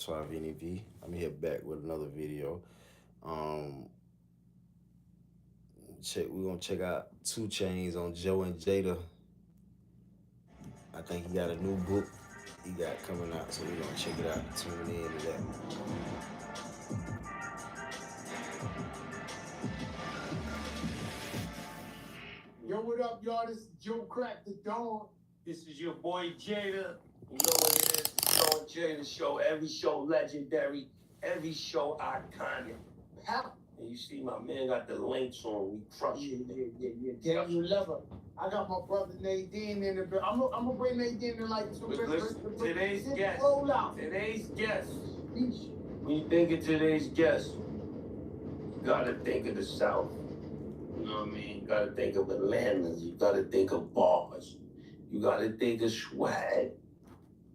SuavenyV. I'm here back with another video. Um, we're gonna check out 2Chains on Joe and Jada. I think he got a new book he got coming out, so we're gonna check it out. Tune in to that. Yo, what up, y'all? This is Joe Crack the Dawn. This is your boy Jada. You know what it is? The Joe and Jada show. Every show legendary. Every show iconic. How? And you see my man got the links on. We crush it. Yeah. Damn, you love her. I got my brother Nadine in the building. I'm gonna bring Nadine in like 2 minutes. Today's guest. Roll out. Today's guest. Yeesh. When you think of today's guest, you gotta think of the South. You know what I mean? You gotta think of Atlantas. You gotta think of bars. You gotta think of swag.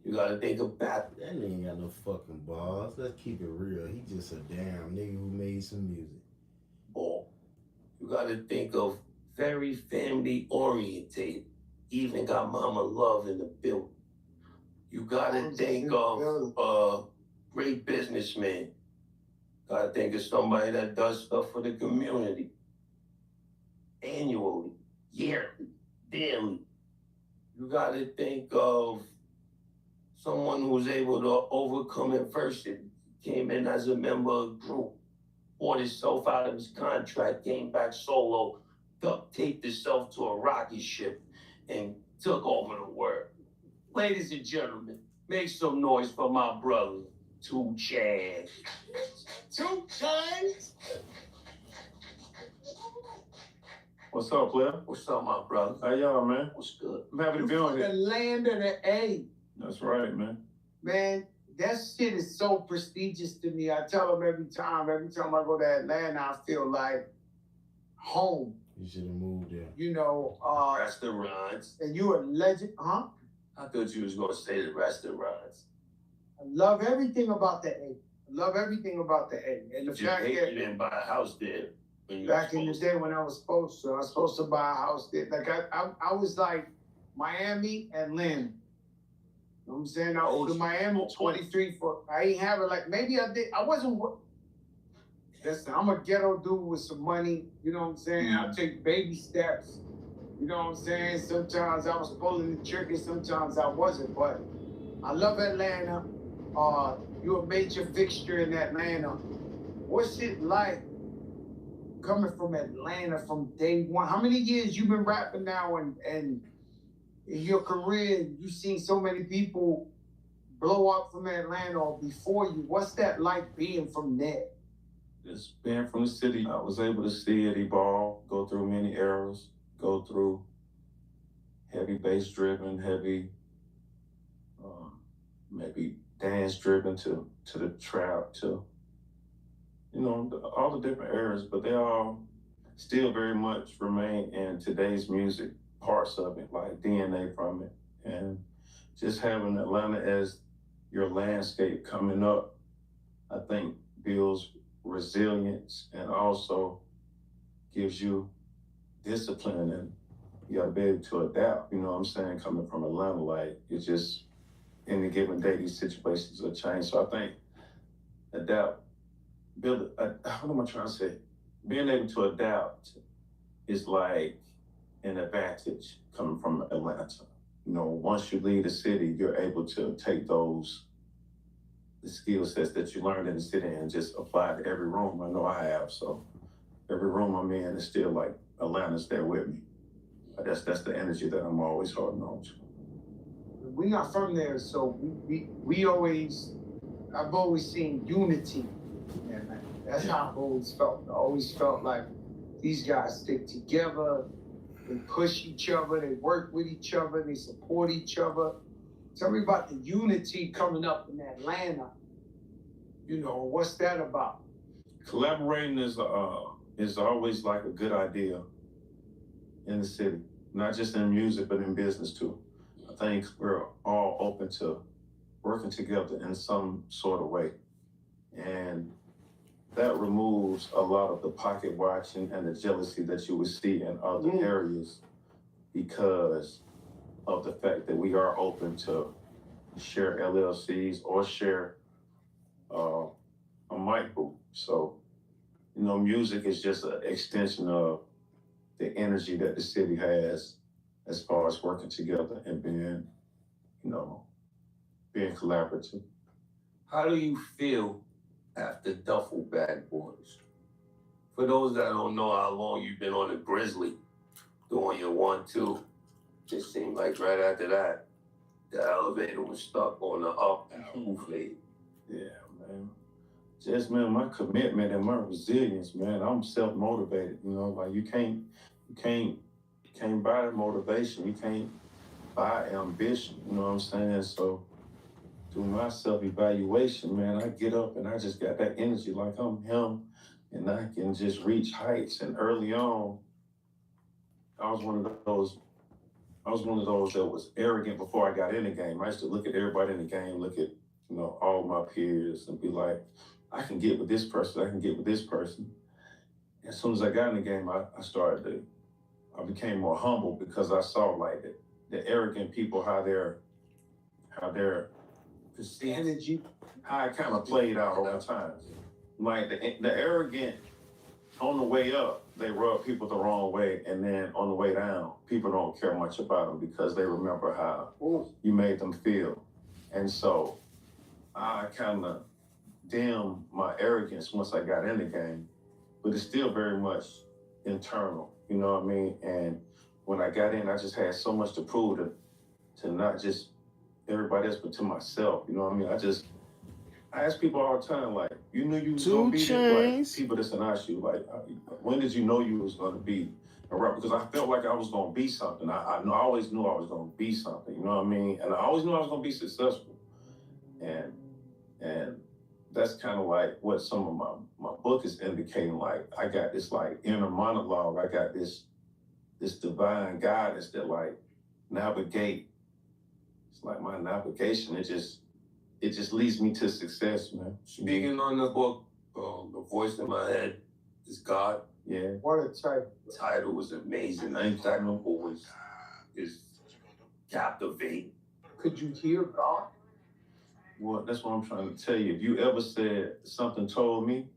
You gotta think of battle. That nigga ain't got no fucking balls. Let's keep it real. He just a damn nigga who made some music. Ball. You gotta think of very family oriented. Even got mama love in the building. You gotta think of great businessman. Gotta think of somebody that does stuff for the community. Annually, yearly, daily. You gotta think of someone who's able to overcome adversity. Came in as a member of a group, bought himself out of his contract, came back solo, duct taped himself to a rocket ship, and took over the world. Ladies and gentlemen, make some noise for my brother, 2Chains. 2Chains? What's up, player? What's up, my brother? How y'all, man? What's good? I'm happy to You be on from the here. land of the A. That's right, man. Man, that shit is so prestigious to me. I tell them every time I go to Atlanta, I feel like home. You should have moved there. You know, Restaurants. and you a legend, huh? I thought you was gonna say the restaurants. I love everything about the A. I love everything about the A. And the You fact hate that you didn't buy a house there when you back were in the supposed day when I was supposed to buy a house there. Like I was like Miami and Lynn. You know what I'm saying? I owed to Miami 23 for I ain't have it like maybe I did. I wasn't listen, I'm a ghetto dude with some money, you know what I'm saying? I take baby steps. You know what I'm saying? Sometimes I was pulling the trigger, sometimes I wasn't, but I love Atlanta. You're a major fixture in Atlanta. What's it like coming from Atlanta from day one? How many years you been rapping now and in your career, you've seen so many people blow up from Atlanta or before you. What's that like being from there? Just being from the city, I was able to see it evolve, go through many eras, go through heavy bass driven, heavy maybe dance driven to the trap, to all the different eras, but they all still very much remain in today's music, parts of it, like DNA from it. And just having Atlanta as your landscape coming up, I think builds resilience and also gives you discipline, and you gotta be able to adapt, you know what I'm saying, coming from Atlanta. Like, it's just, any given day, these situations will change. So I think adapt, what am I trying to say? Being able to adapt is like an advantage coming from Atlanta. You know, once you leave the city, you're able to take the skill sets that you learned in the city and just apply it to every room. I know I have. So every room I'm in is still like Atlanta's there with me. But that's the energy that I'm always holding on to. We're not from there, so we always, I've always seen unity. And that's how I've always felt. I always felt like these guys stick together, they push each other, they work with each other, they support each other. Tell me about the unity coming up in Atlanta. You know, what's that about? Collaborating is always like a good idea in the city, not just in music, but in business too. I think we're all open to working together in some sort of way. And that removes a lot of the pocket watching and the jealousy that you would see in other areas, because of the fact that we are open to share LLCs or share a mic booth. So, you know, music is just an extension of the energy that the city has as far as working together and being, you know, being collaborative. How do you feel after Duffel Bag Boys? For those that don't know how long you've been on the Grizzly, doing your 1-2, it seemed like right after that, the elevator was stuck on the up move late. Yeah, man. Just, man, my commitment and my resilience, man, I'm self-motivated, you know, like you can't buy motivation, you can't buy ambition, you know what I'm saying? So through my self-evaluation, man, I get up and I just got that energy like I'm him and I can just reach heights. And early on, I was one of those that was arrogant before I got in the game. I used to look at everybody in the game, look at, you know, all my peers and be like, I can get with this person, I can get with this person. As soon as I got in the game, I became more humble because I saw like the arrogant people, how their Energy. how it kind of played out over time. Like the arrogant on the way up, they rub people the wrong way, and then on the way down, people don't care much about them because they remember how you made them feel. And so I kind of dimmed my arrogance once I got in the game, but it's still very much internal, you know what I mean? And when I got in, I just had so much to prove to not just everybody else, but to myself, you know what I mean? I ask people all the time, like, you knew you was gonna be there? Like, people that's ask you, like, when did you know you was gonna be a rapper? Because I felt like I was gonna be something. I always knew I was gonna be something, you know what I mean? And I always knew I was gonna be successful. And that's kind of like what some of my book is indicating. Like, I got this like inner monologue. I got this divine guidance that like navigate. It's like my navigation. It just leads me to success, man. Speaking on the book, the voice in my head is God. Yeah. What a title. The title was amazing. The title was is captivating. Could you hear God? Well, that's what I'm trying to tell you. If you ever said something told me,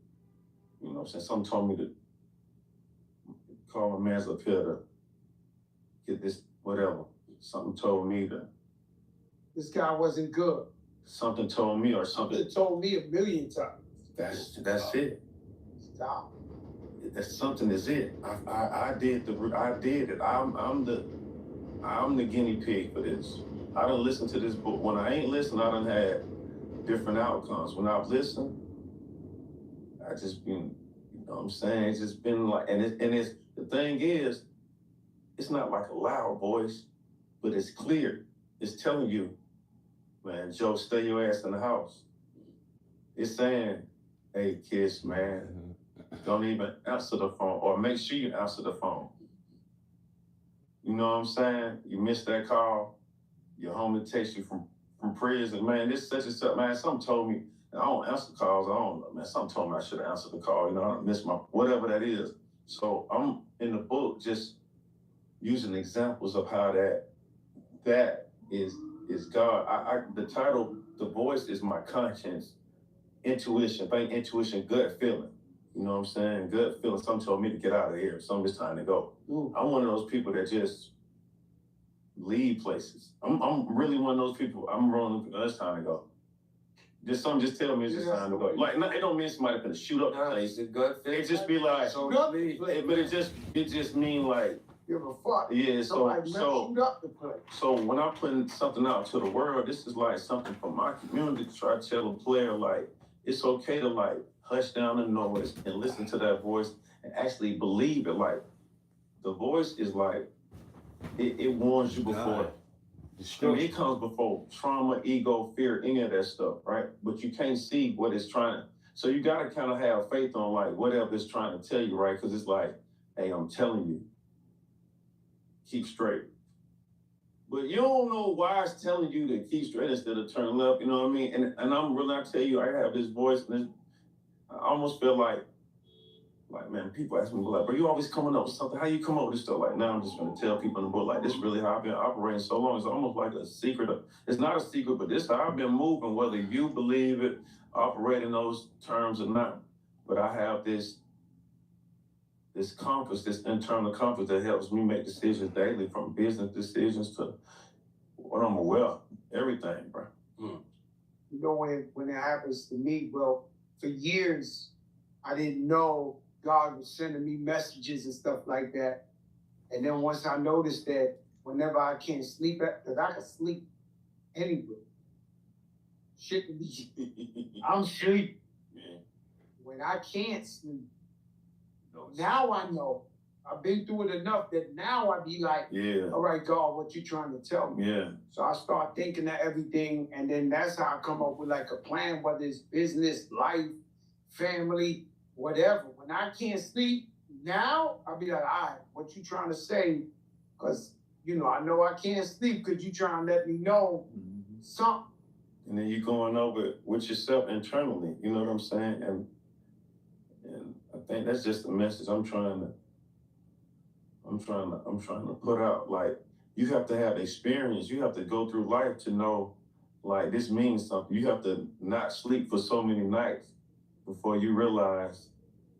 you know what I'm saying, something told me to call my man's up here to get this, whatever. Something told me to. This guy wasn't good. Something told me or something. It told me a million times. That's it. Stop. That's something is it. I did it. I'm the guinea pig for this. I done listened to this book. When I ain't listened, I done had different outcomes. When I've listened, I just been, you know what I'm saying? It's just been like, and it's the thing is, it's not like a loud voice, but it's clear. It's telling you, man, Joe, stay your ass in the house. It's saying, hey, kids, man, don't even answer the phone, or make sure you answer the phone. You know what I'm saying? You missed that call, your homie takes you from prison, man, this such and such, man, something told me, I don't answer calls, I don't know, man, something told me I should have answered the call, you know, I missed my, whatever that is. So I'm in the book just using examples of how that is God. The title, The Voice, is my conscience, intuition, think intuition, gut feeling. You know what I'm saying? Gut feeling. Something told me to get out of here. Something's time to go. I'm one of those people that just leave places. I'm really one of those people. I'm rolling. It's time to go. Just something just tell me it's just time to go. Like, it don't mean somebody gonna shoot up the place. It just be like, but it just mean like, give a fuck. yeah. So shoot up the place. So when I'm putting something out to the world, this is like something from my community to try to tell a player like it's okay to like hush down the noise and listen to that voice and actually believe it. Like the voice is like it warns you before. I mean, it comes before trauma, ego, fear, any of that stuff, right? But you can't see what it's trying to. So you gotta kind of have faith on like whatever it's trying to tell you, right? Because it's like, hey, I'm telling you, keep straight. But you don't know why it's telling you to keep straight instead of turn left, you know what I mean? And I'm really, I tell you, I have this voice, and I almost feel like Like, man, people ask me, like, bro, you always coming up with something. How you come up with this stuff? Like, now I'm just gonna tell people in the book, like, this really how I've been operating so long. It's almost like a secret. It's not a secret, but this how I've been moving, whether you believe it, operate in those terms or not. But I have this compass, this internal compass that helps me make decisions daily, from business decisions to what I'm aware of, everything, bro. You know, when it happens to me, bro, for years, I didn't know God was sending me messages and stuff like that. And then once I noticed that whenever I can't sleep, because I can sleep anywhere. Shit can be, I'm sleep. When I can't sleep, now I know. I've been through it enough that now I be like, all right, God, what you trying to tell me? Yeah. So I start thinking of everything, and then that's how I come up with like a plan, whether it's business, life, family, whatever. When I can't sleep, now I'll be like, all right, what you trying to say? Because, you know I can't sleep because you trying to let me know something. And then you going over it with yourself internally, you know what I'm saying? And I think that's just the message I'm trying to put out. Like, you have to have experience. You have to go through life to know, like, this means something. You have to not sleep for so many nights before you realize,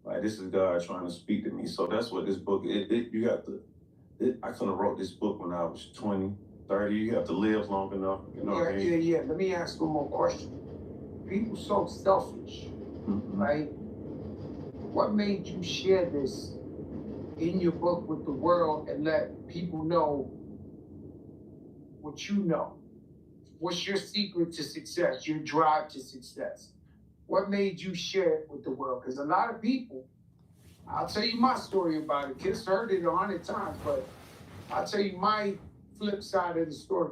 like, this is God trying to speak to me. So that's what this book, I couldn't have wrote this book when I was 20, 30. You have to live long enough, you know what I mean? Yeah. Let me ask one more question. People so selfish, right? What made you share this in your book with the world and let people know what you know? What's your secret to success, your drive to success? What made you share it with the world? Because a lot of people, I'll tell you my story about it. Kids heard it 100 times, but I'll tell you my flip side of the story.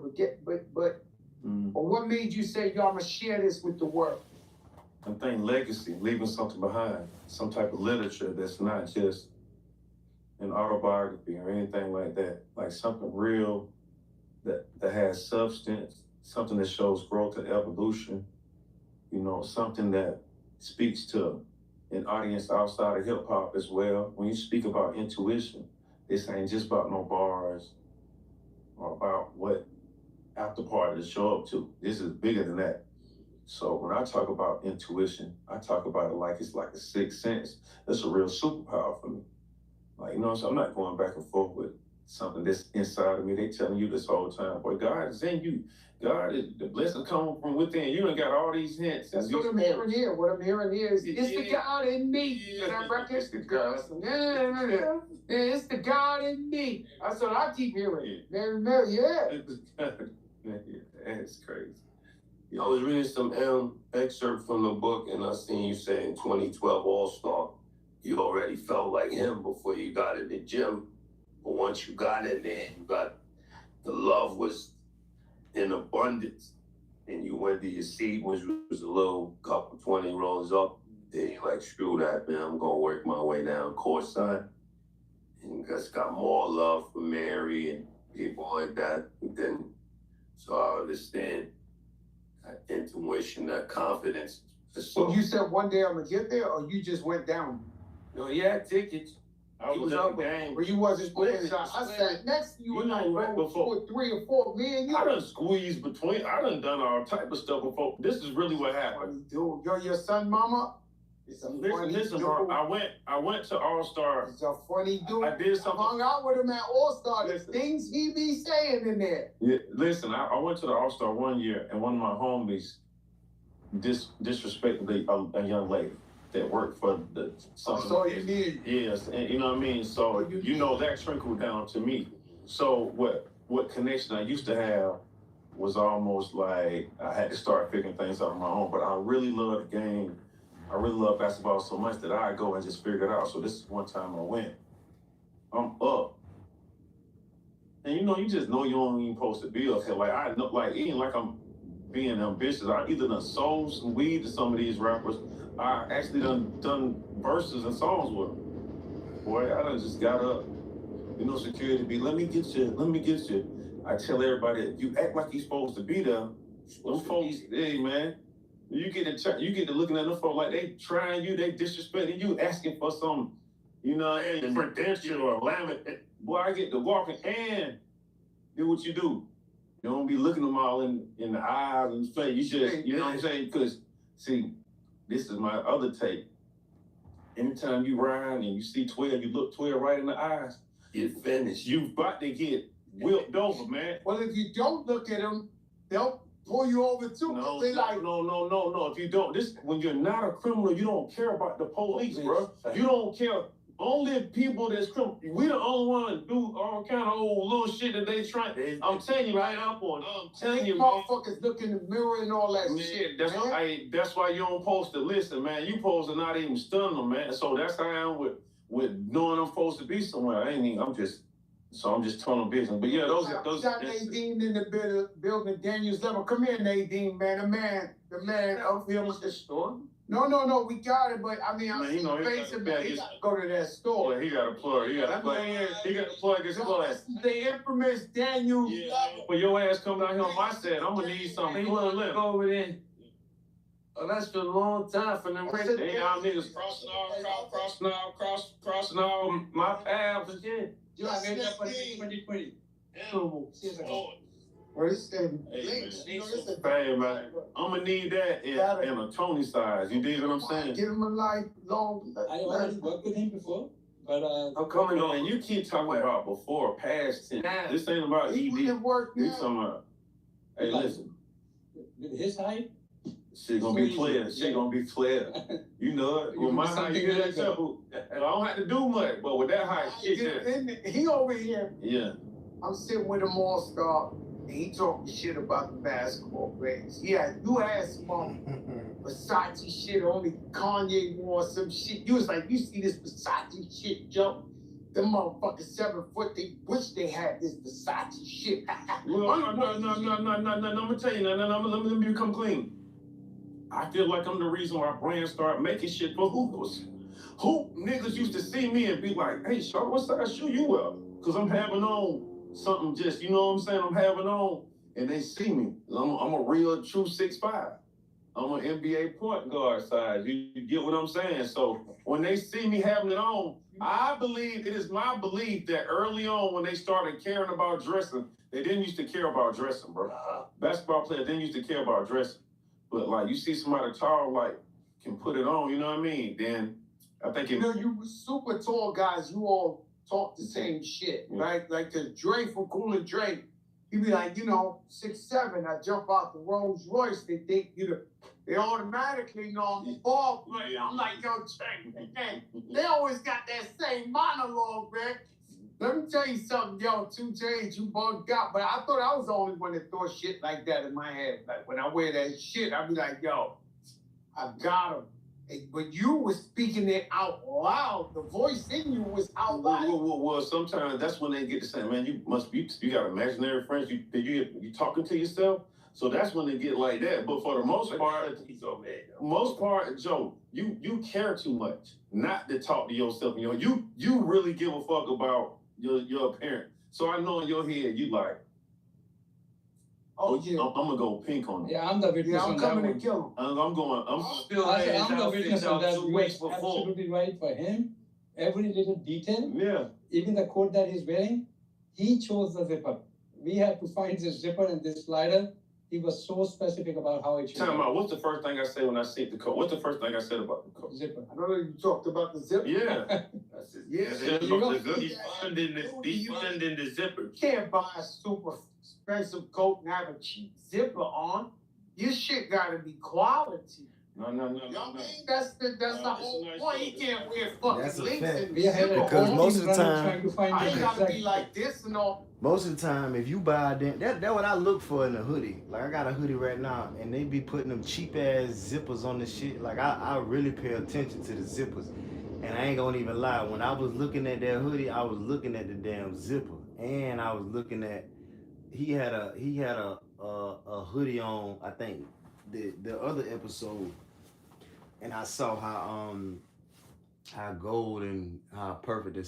But what made you say, yo, I'm gonna share this with the world? I think legacy, leaving something behind, some type of literature that's not just an autobiography or anything like that. Like something real that has substance, something that shows growth and evolution, you know, something that speaks to an audience outside of hip hop as well. When you speak about intuition, this ain't just about no bars or about what after party to show up to. This is bigger than that. So when I talk about intuition, I talk about it like it's like a sixth sense. That's a real superpower for me. Like, you know, so I'm not going back and forth with something that's inside of me. They telling you this whole time, boy, God is in you. God is, the blessing coming from within. You ain't got all these hints. That's what I'm hearing here. What I'm hearing here is, it's the God in me. And I reckon the girls. It's the God in me. That's what I keep hearing. It's crazy. I was reading some excerpt from the book, and I seen you say in 2012 All-Star, you already felt like him before you got in the gym. But once you got in there, the love was in abundance. And you went to your seat, which was a little couple 20 rows up. Then you like, screw that, man, I'm gonna work my way down courtside. And you just got more love for Mary and people like that. And then, so I understand that intuition, that confidence. So you said one day I'm gonna get there, or you just went down? No, he had tickets. I was up game. Or you wasn't playing. I sat next to you and I right before 3 or 4 men. I done squeezed between. I done all type of stuff before. This is really what happened. Dude, you're your son, mama. It's a funny Listen, dude. bro. I went to All-Star. He's a funny dude. I did something. I hung out with him at All-Star. There's things he be saying in there. Yeah, listen. I went to the All-Star one year, and one of my homies disrespected a young lady that worked for the something. That's all you need. Yes, and you know what I mean? So you know that trickled down to me. So what connection I used to have was almost like I had to start figuring things out on my own. But I really love the game. I really love basketball so much that I go and just figure it out. So this is one time I went. I'm up. And you know, you just know you don't even supposed to be up here. Like I know, like even like I'm being ambitious. I either done sold some weed to some of these rappers. I actually done verses and songs with them. Boy, I done just got up. You know, security be, let me get you. I tell everybody, you act like you're supposed to be there. Those folks, hey man, you get to looking at them folks like they trying you, they disrespecting you, asking for some you know, and credential or laminate. Boy, I get to walking and do what you do. You don't be looking them all in the eyes and face. You should, you know what I'm saying? Because, see, this is my other take. Anytime you ride and you see 12, you look 12 right in the eyes, Get finished. you about to get whipped over, man. Well, if you don't look at them, they'll pull you over too. No, They like, no. If you don't, when you're not a criminal, you don't care about the police, bro. You don't care. Only people that's criminal. We the only one do all kind of old little shit that they try. I'm telling you, right up on. I'm telling you, man. Motherfuckers look in the mirror and all that shit. That's why you don't post to listen, man. You supposed to not even stun them, man. So that's how I am with knowing I'm supposed to be somewhere. I'm just tunnel business. But yeah, those. We got Nadine in the building. Daniel's level. Come here, Nadine, man. The man up here with the store. No, we got it, but I mean, I'm basically he got to go to that store. Yeah, he got to plug. He got to plug his plug. The infamous Daniel. Yeah. When your ass come down here on my set, I'm gonna need something. Go over there. Oh, that's been a long time for them. They y'all niggas crossing all my paths and shit. You are made up for 2020. Where is that? Hey, man, I'm gonna need that in a Tony size. You dig what I'm saying? Give him a lifelong. I already worked with him before, but I'm coming on, and you keep talking about before, past tense. This ain't about ED. He work This now. talking about. Hey, listen. with his height, Shit gonna be clear. Shit gonna be clear. You know it. With my height, you get that too. I don't have to do much, but with that height, shit. He over here. Yeah. I'm sitting with him all star. And he talking shit about the basketball players. Yeah, you had some Versace shit, only Kanye wore some shit. You was like, you see this Versace shit, Joe? Them motherfuckers 7 foot, they wish they had this Versace shit. No, I'm gonna tell you, let me become clean. I feel like I'm the reason why brands start making shit for hoopers. Hoop niggas used to see me and be like, hey, Sharp, what size shoe you wear? Because I'm having on something just, you know what I'm saying, I'm having on, and they see me. I'm a real true 6'5". I'm an NBA point guard size. You get what I'm saying? So when they see me having it on, it is my belief that early on when they started caring about dressing, they didn't used to care about dressing, bro. Basketball players didn't used to care about dressing. But like you see somebody tall, like, can put it on, you know what I mean? Then I think you know, you super tall guys, you all talk the same shit, right? Like the Dre from Cool and Dre, he be like, 6'7", I jump out the Rolls Royce, they think, they automatically know I'm a ball player. I'm like, yo, Dre, they always got that same monologue, man. Let me tell you something, yo, 2Chains, you bugged out. But I thought I was the only one that thought shit like that in my head. Like when I wear that shit, I be like, yo, I got him. But you were speaking it out loud. The voice in you was out loud. Well, sometimes that's when they get to say, man, you got imaginary friends. You talking to yourself. So that's when they get like that. But for the most part, Joe, you care too much not to talk to yourself. You really give a fuck about your appearance. So I know in your head you like, yeah. I'm gonna go pink on it. Yeah, I'm the witness on that one. I'm coming to kill him. I'm still I'm the witness on that. You are absolutely right for him. Every little detail. Yeah. Even the coat that he's wearing, he chose the zipper. We had to find this zipper and this slider. He was so specific about how it should be. Time out. What's the first thing I say when I see the coat? What's the first thing I said about the coat? Zipper. I know you talked about the zipper. Yeah. That's it. Yeah. He's funding the zipper. You can't buy a super expensive coat and have a cheap zipper on. Your shit gotta be quality. No. That's the whole point. You can't wear fucking links and because most of the time, I ain't gotta be like this and all. Most of the time, if you buy that's what I look for in a hoodie. Like I got a hoodie right now, and they be putting them cheap ass zippers on the shit. Like I really pay attention to the zippers, and I ain't gonna even lie. When I was looking at that hoodie, I was looking at the damn zipper, and I was looking at he had a hoodie on. I think the other episode, and I saw how gold and how perfect the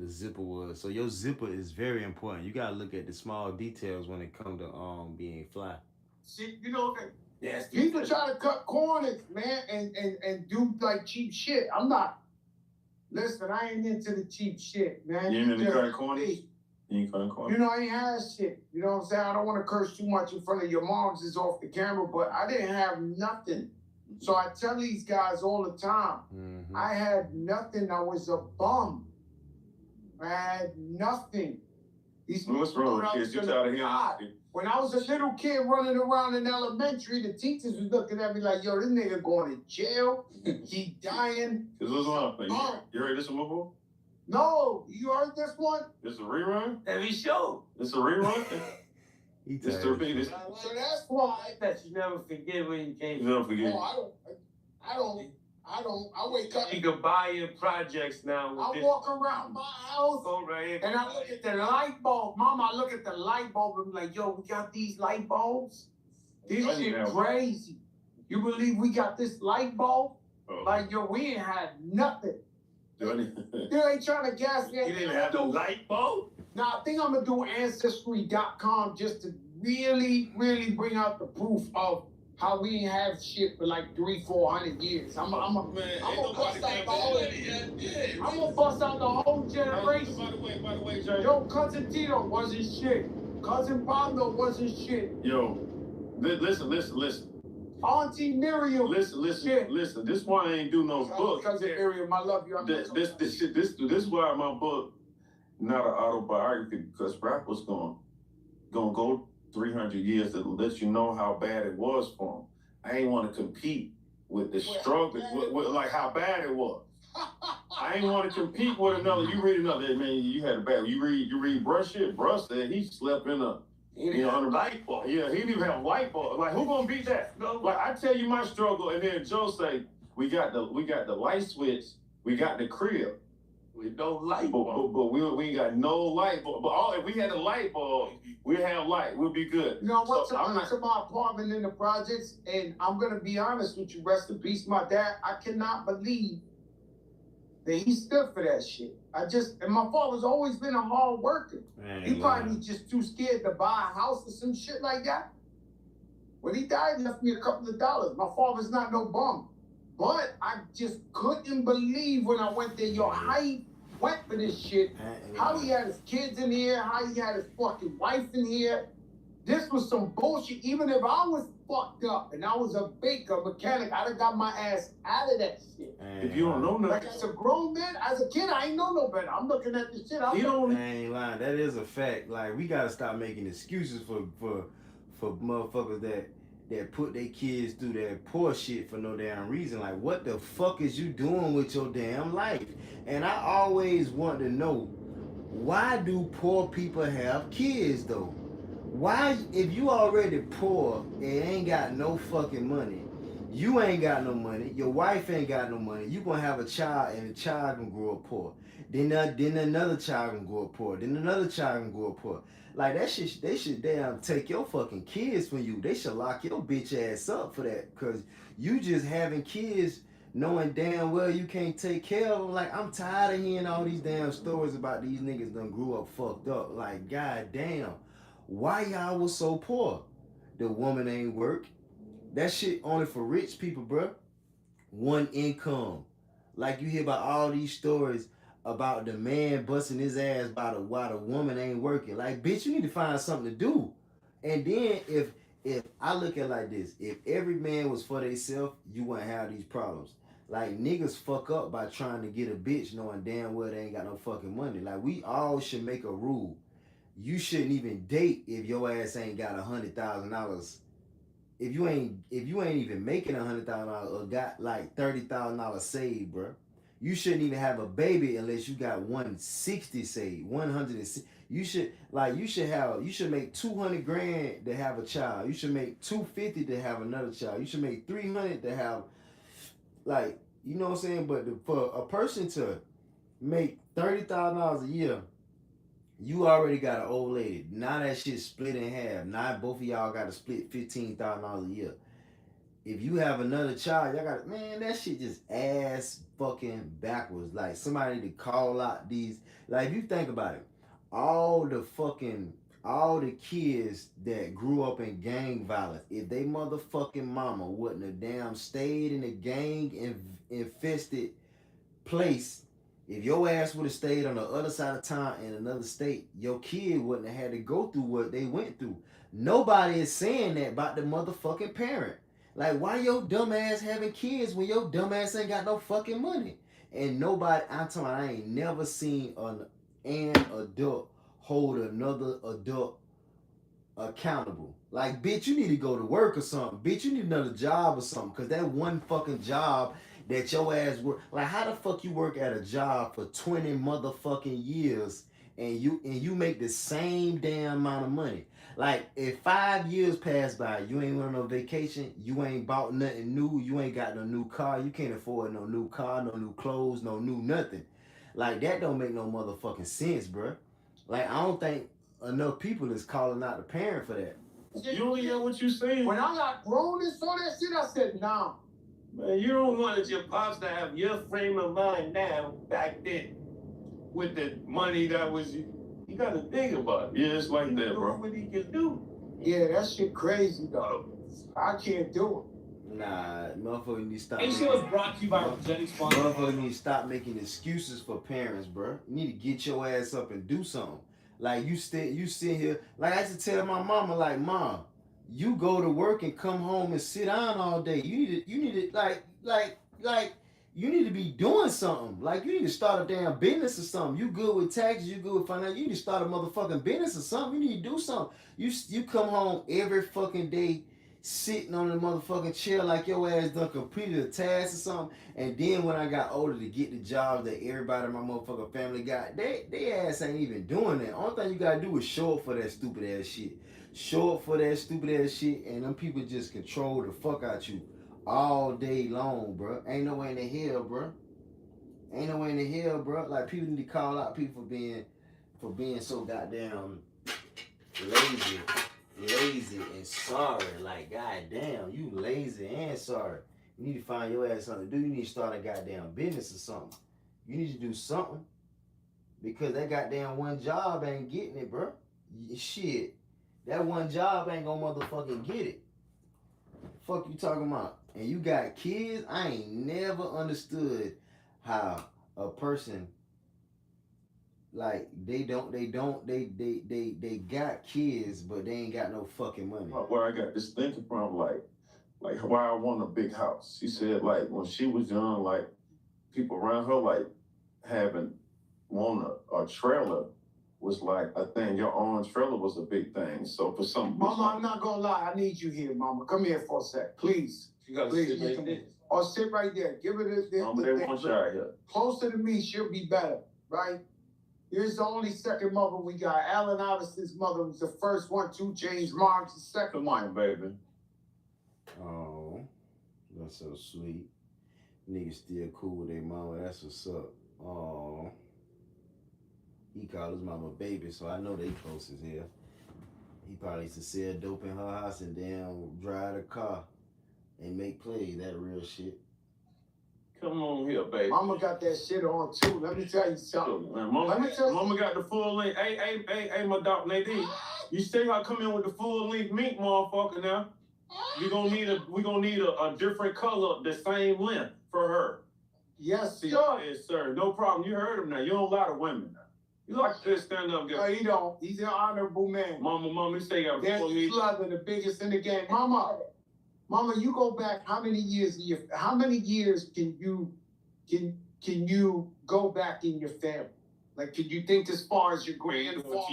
zipper was. So your zipper is very important. You gotta look at the small details when it comes to being fly. See, people try to cut corners, man, and do like cheap shit. I'm not Listen, I ain't into the cheap shit, man. You ain't into just- cutting corners? You ain't cutting You corners? know, I ain't had shit. You know what I'm saying? I don't want to curse too much in front of your moms. It's off the camera, but I didn't have nothing. So I tell these guys all the time, I had nothing. I was a bum. I had nothing. These What's wrong with I kids? was You tired of God. hearing? When I was a little kid running around in elementary, the teachers was looking at me like, yo, this nigga going to jail. He dying. Cause what's wrong? You heard this one before? No, you heard this one? It's a rerun? Every show. It's a rerun? He It's tired. the repeat. So that's why. I bet you never forget where you came You from. don't forget. Oh, I wake up. You can buy your projects now with I this. walk around my house Go right here. and I look at the light bulb. Mama, I look at the light bulb and be like, yo, we got these light bulbs? This I shit know. crazy. You believe we got this light bulb? Oh. Like, yo, we ain't had nothing. Do any- You ain't trying to gas me. You didn't have the light bulb? Now, I think I'm gonna do Ancestry.com just to really, really bring out the proof of how we ain't have shit for like 300-400 years. I'm gonna bust out the whole. I'm gonna bust out the whole generation. By the way, Jay. Yo, cousin Tito wasn't shit. Cousin Bondo wasn't shit. Yo, listen. Auntie Miriam. Listen. This why I ain't do no book. Cousin Miriam, I love you. This why my book not an autobiography, because rap was gonna go 300 years to let you know how bad it was for him. I ain't want to compete with the struggle, with like how bad it was. I ain't want to compete with another. You read another, man. You had a bad. You read Brush shit. Brush said he slept in a. He didn't have a light bulb. Yeah, he didn't even have a light bulb. Like, who gonna beat that? No. Like, I tell you my struggle, and then Joe say, we got the light switch, we got the crib. With no light bulb. But we ain't got no light bulb. But if we had a light bulb, we'd have light. We'd be good. You know, I went So, I'm not- to my apartment in the projects, and I'm gonna be honest with you, rest in peace, my dad. I cannot believe that he stood for that shit. And my father's always been a hard worker. He probably just too scared to buy a house or some shit like that. When he died, he left me a couple of dollars. My father's not no bum. But I just couldn't believe when I went there, yo, how he went for this shit. How he had his kids in here, how he had his fucking wife in here. This was some bullshit. Even if I was fucked up and I was a baker, mechanic, I'd have got my ass out of that shit. If you don't know nothing, Like as a grown man, as a kid, I ain't know no better. I'm looking at this shit. you don't. I ain't lying. That is a fact. Like, we gotta stop making excuses for motherfuckers that put their kids through that poor shit for no damn reason. Like, what the fuck is you doing with your damn life? And I always want to know, why do poor people have kids though? Why, if you already poor and ain't got no fucking money, you ain't got no money, your wife ain't got no money, you gonna have a child and the child gonna grow up poor. Then another child gonna grow up poor. Then another child gonna grow up poor. Like, that shit, they should damn take your fucking kids from you. They should lock your bitch ass up for that. Cause you just having kids knowing damn well you can't take care of them. Like, I'm tired of hearing all these damn stories about these niggas done grew up fucked up. Like, goddamn. Why y'all was so poor? The woman ain't work. That shit only for rich people, bruh. One income. Like, you hear about all these stories about the man busting his ass while the woman ain't working. Like, bitch, you need to find something to do. And then if I look at it like this, if every man was for theyself, you wouldn't have these problems. Like, niggas fuck up by trying to get a bitch knowing damn well they ain't got no fucking money. Like, we all should make a rule. You shouldn't even date if your ass ain't got $100,000. If you ain't even making $100,000 or got like $30,000 saved, bro, you shouldn't even have a baby unless you got 160 saved. 160. You should make 200 grand to have a child. You should make 250 to have another child. You should make 300 to have, like, you know what I'm saying. But for a person to make $30,000 a year, you already got an old lady. Now that shit split in half. Now both of y'all got to split $15,000 a year. If you have another child, y'all got, man, that shit just ass fucking backwards. Like, somebody to call out these, like, if you think about it, all the kids that grew up in gang violence, if they motherfucking mama wouldn't have damn stayed in a gang infested place If your ass would have stayed on the other side of town in another state, your kid wouldn't have had to go through what they went through. Nobody is saying that about the motherfucking parent. Like, why your dumb ass having kids when your dumb ass ain't got no fucking money? And nobody, I'm talking about, I ain't never seen an adult hold another adult accountable. Like, bitch, you need to go to work or something. Bitch, you need another job or something. Cause that one fucking job that your ass work. Like, how the fuck you work at a job for 20 motherfucking years and you make the same damn amount of money? Like, if 5 years pass by, you ain't went on no vacation, you ain't bought nothing new, you ain't got no new car, you can't afford no new car, no new clothes, no new nothing. Like, that don't make no motherfucking sense, bruh. Like, I don't think enough people is calling out the parent for that. You don't hear what you saying? When I got grown and saw that shit, I said, nah. Man, you don't want your pops to have your frame of mind now, back then, with the money that was, you gotta think about it. Yeah, it's like that, bro. What he can do. Yeah, that shit crazy, though. I can't do Nah, motherfucker need to stop. Hey, show is brought to you by Jenny Sponsor. Motherfucker need to stop making excuses for parents, bro. You need to get your ass up and do something. Like, you sit here. Like, I used to tell my mama, like, Mom, you go to work and come home and sit down all day. You need to like you need to be doing something. Like, you need to start a damn business or something. You good with taxes, you good with finance, you need to start a motherfucking business or something. You need to do something. You come home every fucking day sitting on the motherfucking chair like your ass done completed a task or something. And then when I got older to get the jobs that everybody in my motherfucking family got, they ass ain't even doing that. Only thing you gotta do is show up for that stupid ass shit. Show up for that stupid ass shit, and them people just control the fuck out you all day long, bro. Ain't no way in the hell, bro. Ain't no way in the hell, bro. Like, people need to call out people for being so goddamn lazy and sorry. Like, goddamn, you lazy and sorry. You need to find your ass something to do. You need to start a goddamn business or something. You need to do something, because that goddamn one job ain't getting it, bro. Shit, that one job ain't gonna motherfucking get it. Fuck you talking about? And you got kids? I ain't never understood how a person, like, they got kids, but they ain't got no fucking money. Where I got this thinking from, like why I want a big house. She said, like, when she was young, like, people around her, like, want a trailer was like a thing. Your own trailer was a big thing. So for some, Mama, I'm not gonna lie. I need you here, Mama. Come here for a sec, please. You gotta Please, sit right there. or sit right there. Give her this. they want you out here. Closer to me, she'll be better, right? Here's the only second mother we got. Allen Iverson's mother was the first one. 2Chains Mom's the second Come one. on, baby. Oh, that's so sweet. Niggas still cool with their mama. That's what's up. Oh, he called his mama baby, so I know they close as hell. He probably used to sell dope in her house and then drive the car and make plays. That real shit. Come on here, baby. Mama got that shit on too. Let me tell you something. Man, Let me tell you Mama got the full length. Hey, my dog Nadine. You say I come in with the full length meat, motherfucker. Now we gonna need a different color, the same length for her. Yes, sir. Yes, sir. No problem. You heard him now. You don't lie to women now. You like to stand up, No, get he don't. He's an honorable man. Mama, you say you got That's full meat. Slugger, the biggest in the game. Mama, you go back how many years? How many years can you go back in your family? Like, can you think as far as your grandfather?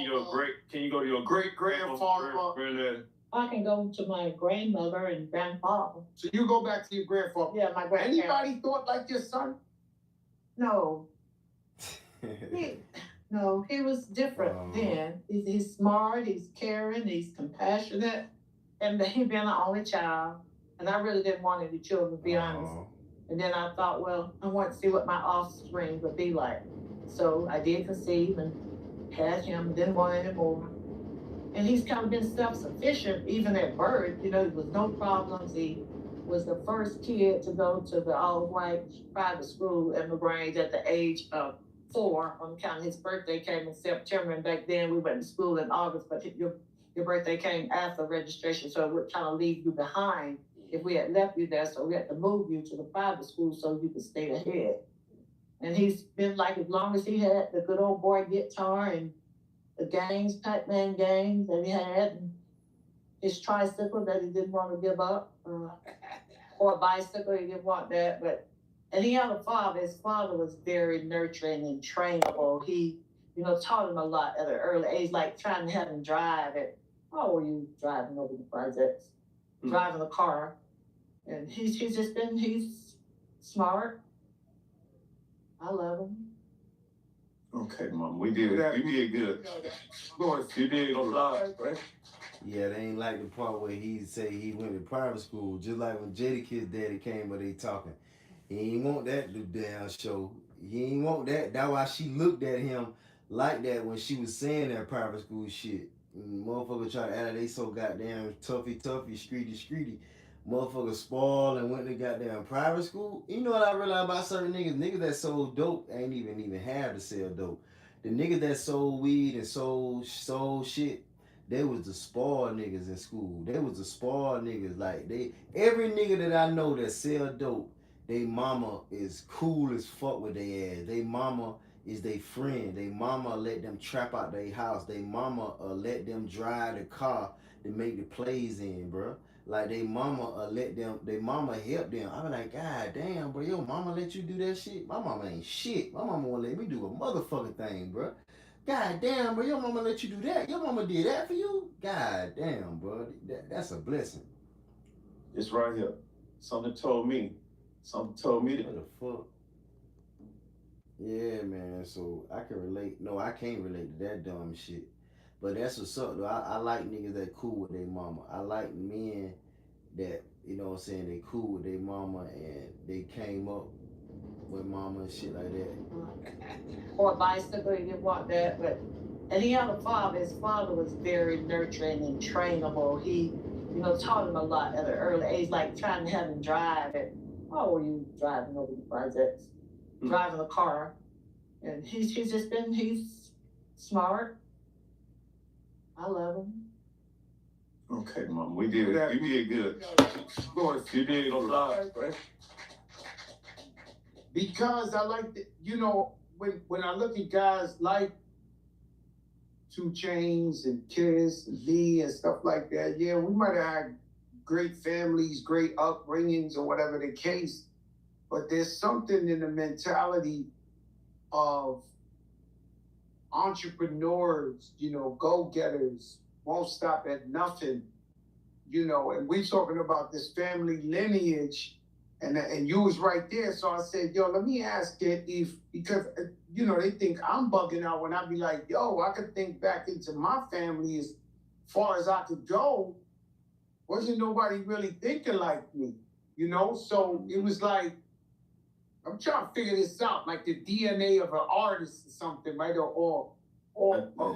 Can you go to your great grandfather? granddad? I can go to my grandmother and grandfather. So you go back to your grandfather. Yeah, my grandparents. Anybody thought like your son? No. No, he was different then. He's smart, he's caring, he's compassionate, and he being the only child. And I really didn't want any children, to be honest. And then I thought, well, I want to see what my offspring would be like. So I did conceive and had him, didn't want any more. And he's kind of been self-sufficient, even at birth, with no problems. He was the first kid to go to the all-white private school in LaGrange at the age of 4, on account of his birthday came in September, and back then we went to school in August, but your birthday came after registration, so it would kind of leave you behind if we had left you there, so we had to move you to the private school so you could stay ahead. And he's been like, as long as he had the good old boy guitar and the games, Pac-Man games that he had, and his tricycle that he didn't want to give up, or a bicycle, he didn't want that. And he had a father. His father was very nurturing and trainable. He, taught him a lot at an early age, like trying to have him drive it. Oh, were you driving over the projects? Driving a car. And he's smart. I love him. Okay, Mom, we did good. You did a lot, right? Yeah, they ain't like the part where he say he went to private school, just like when Jada Kid's daddy came, but they talking. He ain't want that damn show. He ain't want that. That's why she looked at him like that when she was saying that private school shit. And motherfucker try to act like they so goddamn toughy, streety. Motherfucker spoiled and went to goddamn private school. You know what I realize about certain niggas? Niggas that sold dope ain't even have to sell dope. The niggas that sold weed and sold shit, they was the spoiled niggas in school. They was the spoiled niggas. Like every nigga that I know that sell dope, they mama is cool as fuck with their ass. They mama is they friend. They mama let them trap out their house. They mama let them drive the car to make the plays in, bro. Like they mama they mama help them. I be like, God damn, bro, your mama let you do that shit? My mama ain't shit. My mama won't let me do a motherfucking thing, bro. God damn, bro, your mama let you do that? Your mama did that for you? God damn, bro, that's a blessing. It's right here. Something told me that. What the fuck? Yeah, man, so I can relate. No, I can't relate to that dumb shit. But that's what's up, though. I like niggas that cool with their mama. I like men that, what I'm saying, they cool with their mama and they came up with mama and shit like that. Or a bicycle, he didn't want that. And he had a father. His father was very nurturing and trainable. He, taught him a lot at an early age, like trying to have him drive it. Oh, were you driving over the projects? Driving a car. And he's smart. I love him. Okay, Mom, we did good. You did a lot, right? Because I like when I look at guys like 2Chains and Kiss and V and stuff like that, yeah, we might have had great families, great upbringings, or whatever the case, but there's something in the mentality of entrepreneurs, go-getters, won't stop at nothing, and we talking about this family lineage, and you was right there, so I said, yo, let me ask it because they think I'm bugging out when I be like, yo, I could think back into my family as far as I could go, wasn't nobody really thinking like me, so it was like, I'm trying to figure this out, like the DNA of an artist or something, right? Or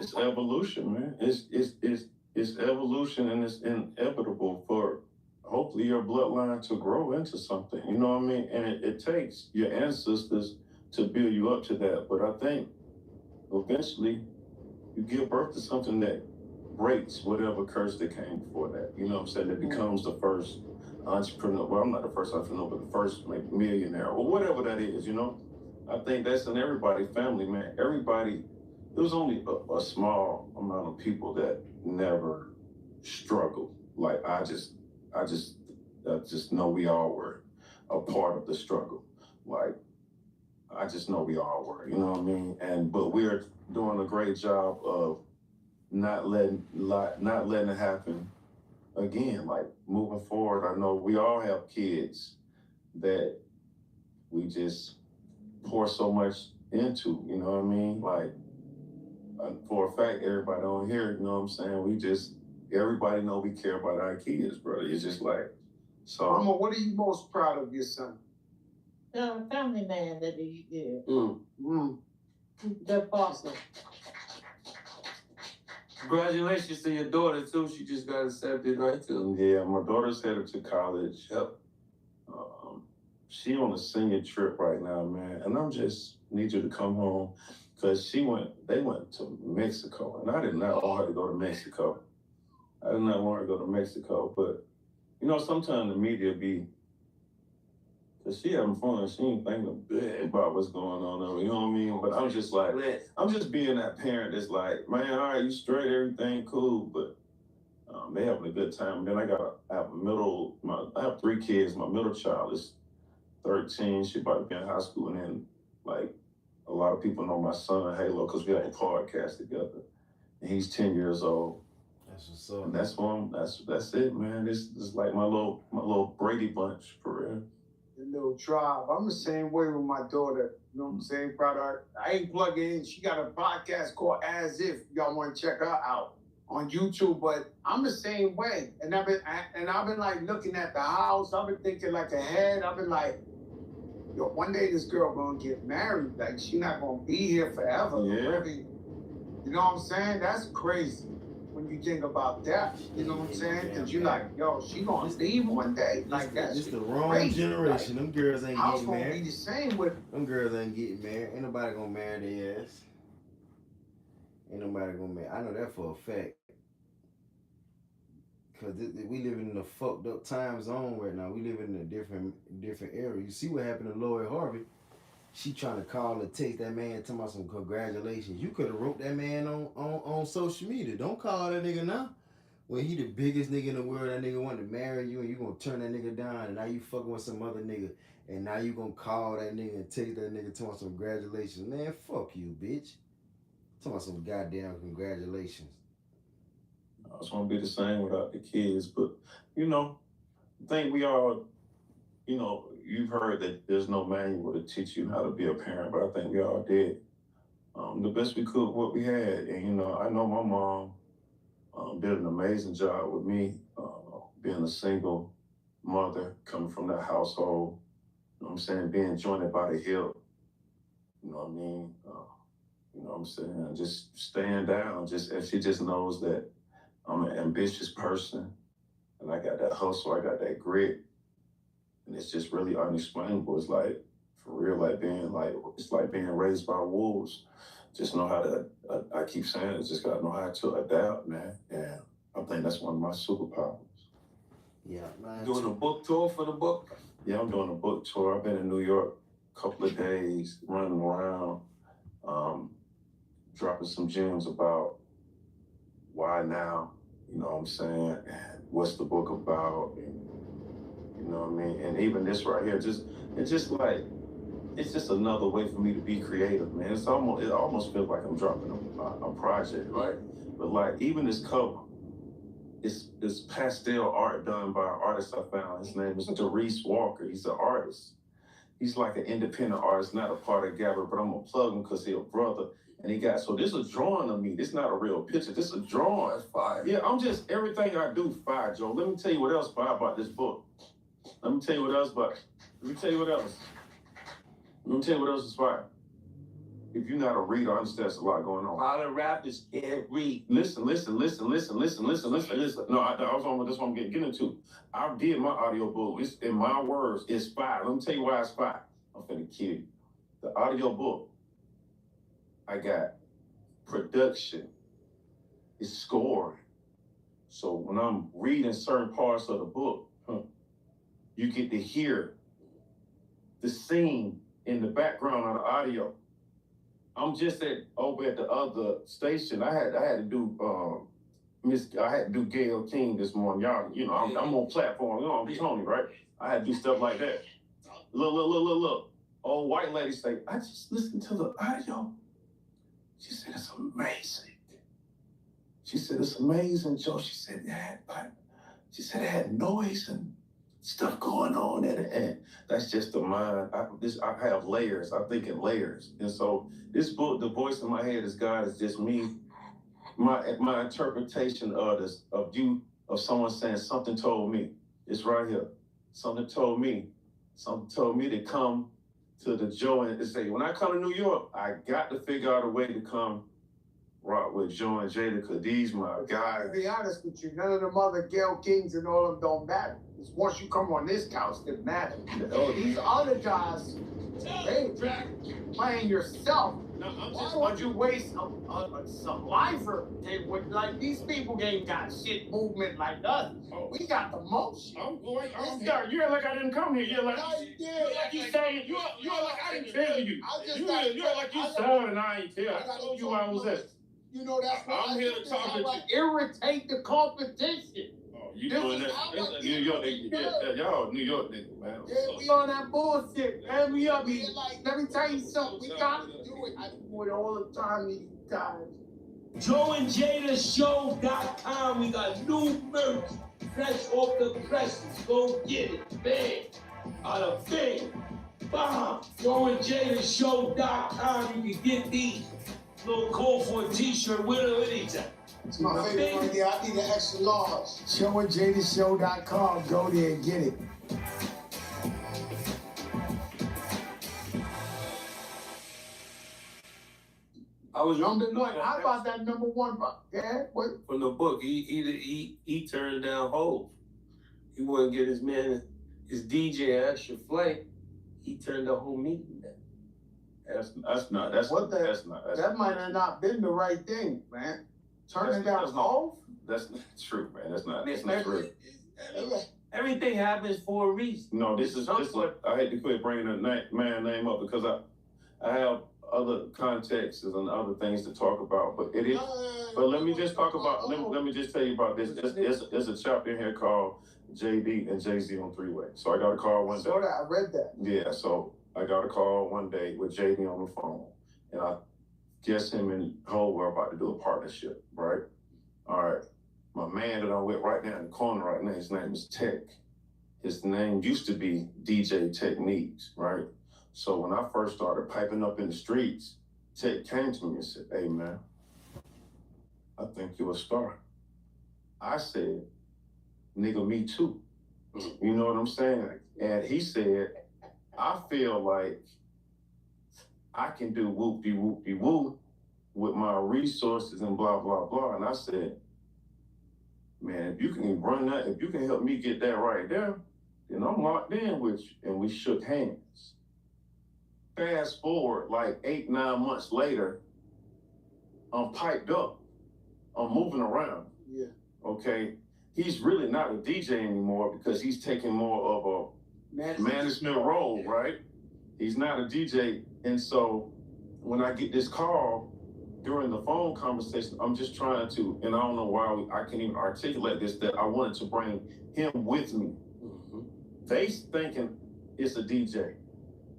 it's evolution, man. It's evolution, and it's inevitable for hopefully your bloodline to grow into something. You know what I mean? And it takes your ancestors to build you up to that. But I think eventually you give birth to something that breaks whatever curse that came before that. You know what I'm saying? It becomes the first entrepreneur. Well, I'm not the first entrepreneur, but the first millionaire or whatever that is, I think that's in everybody's family, man. Everybody, there was only a small amount of people that never struggled. Like I just know we all were a part of the struggle. Like I just know we all were, you know what I mean? But we're doing a great job of not letting it happen again. Like moving forward, I know we all have kids that we just pour so much into, you know what I mean? Like for a fact, everybody on here, you know what I'm saying? Everybody know we care about our kids, brother. It's just like, so. Mama, what are you most proud of your son? The family man that he did. The father. Congratulations to your daughter too. She just got accepted, right? Too. Yeah, my daughter's headed to college. Yep. She on a senior trip right now, man. And I'm just need you to come home because they went to Mexico, and I did not want her to go to Mexico. But sometimes the media be Cause she having fun. She ain't thinking a bit about what's going on over. You know what I mean? But I'm just like, I'm just being that parent that's like, man, all right, you straight, everything cool, but they having a good time. And then I have 3 kids. My middle child is 13. She about to be in high school. And then like a lot of people know my son Halo because we have a podcast together. And he's 10 years old. That's what's up. And that's it, man. This is like my little Brady Bunch for real. The little tribe. I'm the same way with my daughter. You know what I'm saying? Brother, I ain't plugging in. She got a podcast called As If. Y'all want to check her out on YouTube. But I'm the same way. And I've been like looking at the house. I've been thinking like ahead. I've been like, yo, one day this girl gonna get married. Like she not gonna be here forever. Yeah. Really. You know what I'm saying? That's crazy when you think about that. You know what I'm saying? Because you like, yo, she gonna leave one day. Like that's It's the wrong crazy. generation. Like, Them girls ain't house getting gonna married. be the same with. Them girls ain't getting married. Ain't nobody gonna marry their ass. Ain't nobody gonna marry. I know that for a fact. Cause we living in a fucked up time zone right now. We living in a different era. You see what happened to Lori Harvey? She trying to call or text that man talking about some congratulations. You could have wrote that man on social media. Don't call that nigga now. When he the biggest nigga in the world, that nigga want to marry you and you gonna turn that nigga down and now you fucking with some other nigga and now you gonna call that nigga and text that nigga talking about some congratulations. Man, fuck you, bitch. Talking about some goddamn congratulations. It's gonna be the same without the kids, but you know, I think we all, you know, you've heard that there's no manual to teach you how to be a parent, but I think we all did the best we could with what we had. And you know, I know my mom did an amazing job with me, being a single mother coming from that household. You know what I'm saying? Being jointed by the hip. You know what I mean? You know what I'm saying? Just staying down. And she just knows that I'm an ambitious person, and I got that hustle. I got that grit. And it's just really unexplainable. It's like, for real, it's like being raised by wolves. Just know how to, I keep saying it, just gotta know how to adapt, man. And I think that's one of my superpowers. Yeah, man. Doing a book tour for the book? Yeah, I'm doing a book tour. I've been in New York a couple of days, running around, dropping some gems about why now, you know what I'm saying? And what's the book about? And, you know what I mean? And even this right here, it's just another way for me to be creative, man. It almost feels like I'm dropping a project, right? But like even this cover, it's pastel art done by an artist I found. His name is Darius Walker. He's an artist. He's like an independent artist, not a part of Gabber, but I'm gonna plug him because he's a brother. And so this is a drawing of me. This is not a real picture. This is a drawing. That's fire. Yeah, everything I do fire, Joe. Let me tell you what else fire about this book. Let me tell you what else is fire. If you're not a reader, I understand there's a lot going on. A lot of rappers can't read. Listen. No, that's what I'm getting into. I did my audiobook. It's in my words, it's fire. Let me tell you why it's fire. I'm finna kill you. The audiobook, I got production, it's scored. So when I'm reading certain parts of the book, you get to hear the scene in the background of the audio. I'm just over at the other station. I had to do Gayle King this morning. Y'all, you know, I'm on platform. You know, I'm Tony, right? I had to do stuff like that. Look. Old white lady say, I just listened to the audio. She said, it's amazing. She said, it's amazing, Joe. She said, it had noise and stuff going on at the end. That's just the mind. I have layers. I think in layers. And so this book, the voice in my head is God, is just me. My interpretation of someone saying something told me. It's right here. Something told me to come to the Joe and say, when I come to New York, I got to figure out a way to come rock with Joe and Jada, because these my guys. To be honest with you, none of them other Gayle Kings and all of them don't matter. It's once you come on this couch that matter. Oh, these other guys Hey, playing yourself. Why would you waste a saliva? They would like these people ain't got shit movement like us. We got the motion. You're like I didn't come here. You're like you saying you're like I didn't tell you. You're like you saw it and I ain't tell. I told you where I was at. You know that's why I'm here to talk to you. Irritate the competition. You doing that? It's New York nigga. Yeah, y'all New York nigga, man. Yeah, we on that bullshit, man. We up here. Let me tell you something. We got to do it. I do it all the time these times. SuavenyVShow.com. We got new merch, fresh off the presses. Go get it, bang, out of bang, bomb. SuavenyVShow.com. You can get these. Little call for a t-shirt with or anything. It's my favorite right there. I need an extra large. SuavenyVShow.com. Go there and get it. I was Number one. How about that number one? Yeah, what? from the book. He turned down Hove. He wouldn't get his man, his DJ an extra flight. He turned the whole meeting down. That might have not been the right thing, man. Turning down Hove? That's not true, man. That's not true. Everything happens for a reason. No, this is I had to quit bringing the man name up because I have other contexts and other things to talk about, but it is. But let me just talk about. Let me just tell you about this. There's a chapter in here called JD and Jay-Z on Three-Way. So I got a call one day. I read that. Yeah, so I got a call one day with JD on the phone, and I guess him and Hov were about to do a partnership, right? All right. My man that I'm with right now in the corner right now, his name is Tech. His name used to be DJ Techniques, right? So when I first started piping up in the streets, Tech came to me and said, "Hey man, I think you're a star." I said, "Nigga, me too." You know what I'm saying? And he said, "I feel like I can do whoop-de-whoop-de-woo with my resources and blah, blah, blah." And I said, "Man, if you can run that, if you can help me get that right there, then I'm locked in with you." And we shook hands. Fast forward like 8-9 months later, I'm piped up. I'm moving around. Yeah. Okay. He's really not a DJ anymore because he's taking more of a management role, right? He's not a DJ. And so when I get this call during the phone conversation, I'm just trying to, and I don't know why I can't even articulate this, that I wanted to bring him with me. They thinking it's a DJ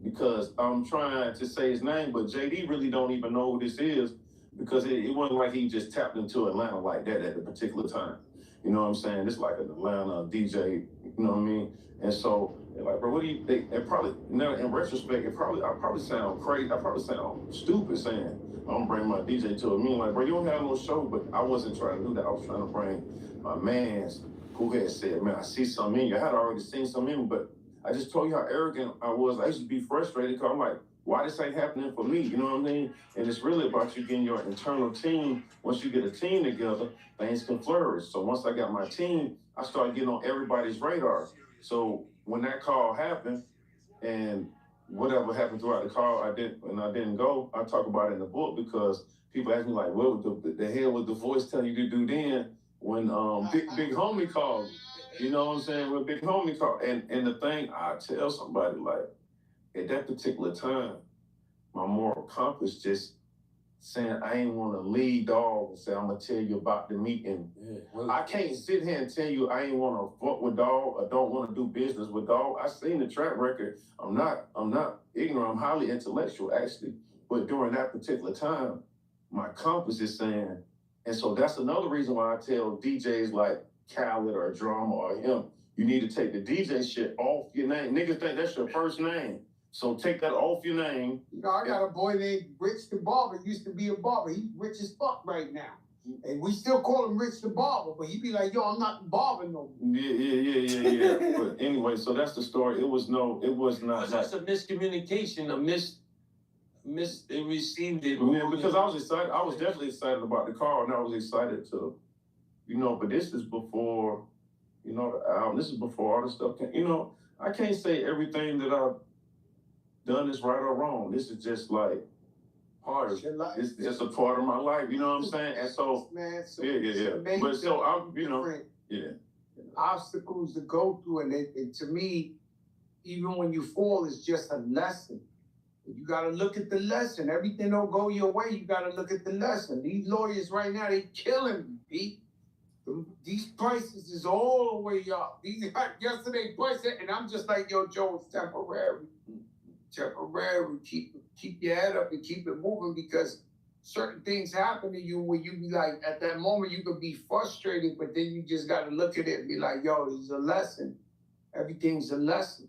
because I'm trying to say his name, but JD really don't even know who this is because it wasn't like he just tapped into Atlanta like that at a particular time. You know what I'm saying? It's like an Atlanta DJ, you know what I mean? And so they're like, "Bro, what do you think?" And probably, now in retrospect, I probably sound crazy. I probably sound stupid saying, "I'm gonna bring my DJ to a meeting." Like, bro, you don't have no show, but I wasn't trying to do that. I was trying to bring my mans who had said, "Man, I see something in you." I had already seen something in me, but I just told you how arrogant I was. I used to be frustrated because I'm like, why this ain't happening for me? You know what I mean? And it's really about you getting your internal team. Once you get a team together, things can flourish. So once I got my team, I started getting on everybody's radar. So when that call happened and whatever happened throughout the call, I didn't go. I talk about it in the book because people ask me like, what the hell was the voice telling you to do then when big homie called? You know what I'm saying? When big homie called. And the thing I tell somebody, like, at that particular time, my moral compass just saying I ain't want to lead dog and say, "I'm going to tell you about the meeting." Yeah. I can't sit here and tell you I ain't want to fuck with dog or don't want to do business with dog. I seen the track record. I'm not ignorant. I'm highly intellectual, actually. But during that particular time, my compass is saying, and so that's another reason why I tell DJs like Khaled or Drama or him, you need to take the DJ shit off your name. Niggas think that's your first name. So take that off your name. You know, I got a boy named Rich the Barber. Used to be a barber. He's rich as fuck right now. And we still call him Rich the Barber, but he be like, "Yo, I'm not the barber no more." Yeah. But anyway, so that's the story. It was not. It was just a miscommunication, they received it. Yeah, because I was excited. I was definitely excited about the call, and I was excited to, but this is before, the album. This is before all the stuff came. I can't say everything that done this right or wrong. This is just like part of it's just a part of my life. You know what I'm saying? And so, man, so yeah. But so I'm, you know, obstacles to go through, and to me, even when you fall, it's just a lesson. You gotta look at the lesson. Everything don't go your way. You gotta look at the lesson. These lawyers right now, they killing me, Pete. These prices is all the way up. These yesterday prices, and I'm just like, yo, Joe, it's temporary. Keep your head up and keep it moving, because certain things happen to you where you be like, at that moment you could be frustrated, but then you just gotta look at it and be like, yo, this is a lesson. Everything's a lesson.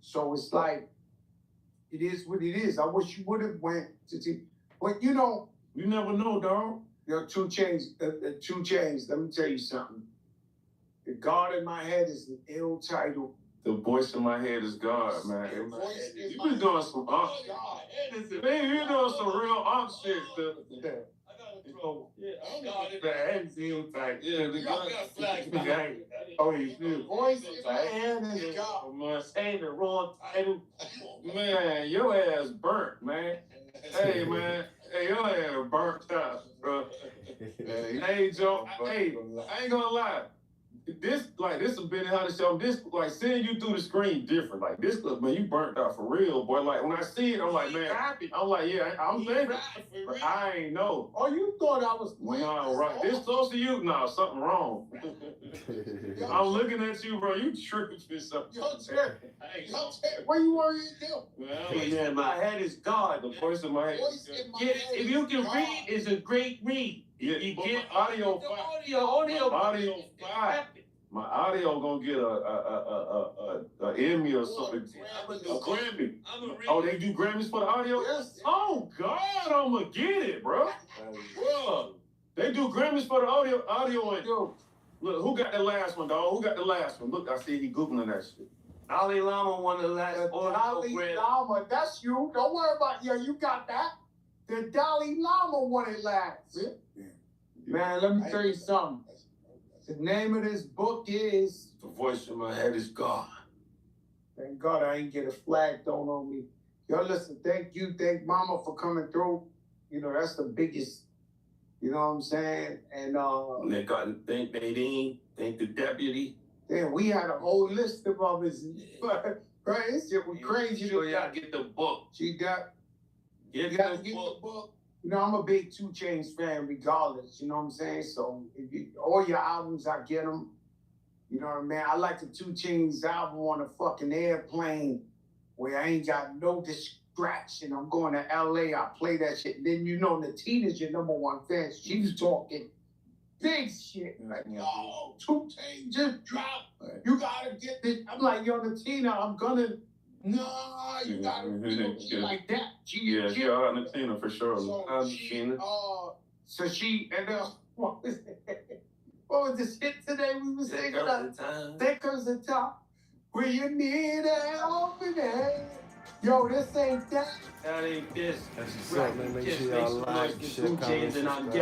So it's like, it is what it is. I wish you would have went to see, but you know, you never know, dog. Yo, 2Chains, 2Chains, let me tell you something. The God in my head is an ill title. The voice in my head is God, man. You been doing some shit. Man, you doing some real shit. The God. Oh, the voice in my head is God. Saying the wrong title. Man, your ass burnt, man. Hey, man. Hey, your ass burnt out, bro. Hey, Joe. Hey, I ain't gonna lie. This has been how to show. This, like, seeing you through the screen different. Like, this, man, you burnt out for real, boy. Like, when I see it, I'm like, man, I'm like, yeah, I'm thinking. But I ain't know. Oh, you thought I was playing? No, right. This close to you? No, something wrong. I'm looking at you, bro. You tripping for something. What you worrying Yeah, my head is God. The voice in my head. If you can read, it's a great read. Yeah, You but get my audio audio fire. My audio gonna get a Emmy or something. A Grammy. Oh, they do Grammys for the audio? Yes. Oh God, I'ma get it, bro. Bro, they do Grammys for the audio and look, who got the last one, dog? Who got the last one? Look, I see he googling that shit. Dalai Lama won the last Dalai Lama, that's you. Don't worry about you got that. The Dalai Lama won it last. Yeah. Man, let me tell you something. The name of this book is The Voice in My Head is God. Thank God I ain't get a flag thrown on me. Yo, listen, thank Mama for coming through. You know, that's the biggest, you know what I'm saying? And they got to thank Nadine, thank the deputy. Then we had a whole list of others. Right, this shit was crazy. Sure, y'all get the book. Get the book. You know, I'm a big 2Chains fan regardless, you know what I'm saying? So all your albums, I get them. You know what I mean? I like the 2Chains album on a fucking airplane where I ain't got no distraction. I'm going to LA, I play that shit. Then you know Natina's your #1 fan. She was talking big shit. Like, yo, 2Chains just dropped. You gotta get this. I'm like, yo, Natina, I'm gonna. No, you gotta like that. Shout out Natina for sure. So she and what was the shit today we were singing? There comes the top where you need a helping hand. Yo, this ain't that. That ain't this. That's what's up, man. Make sure y'all like, share, comment, subscribe.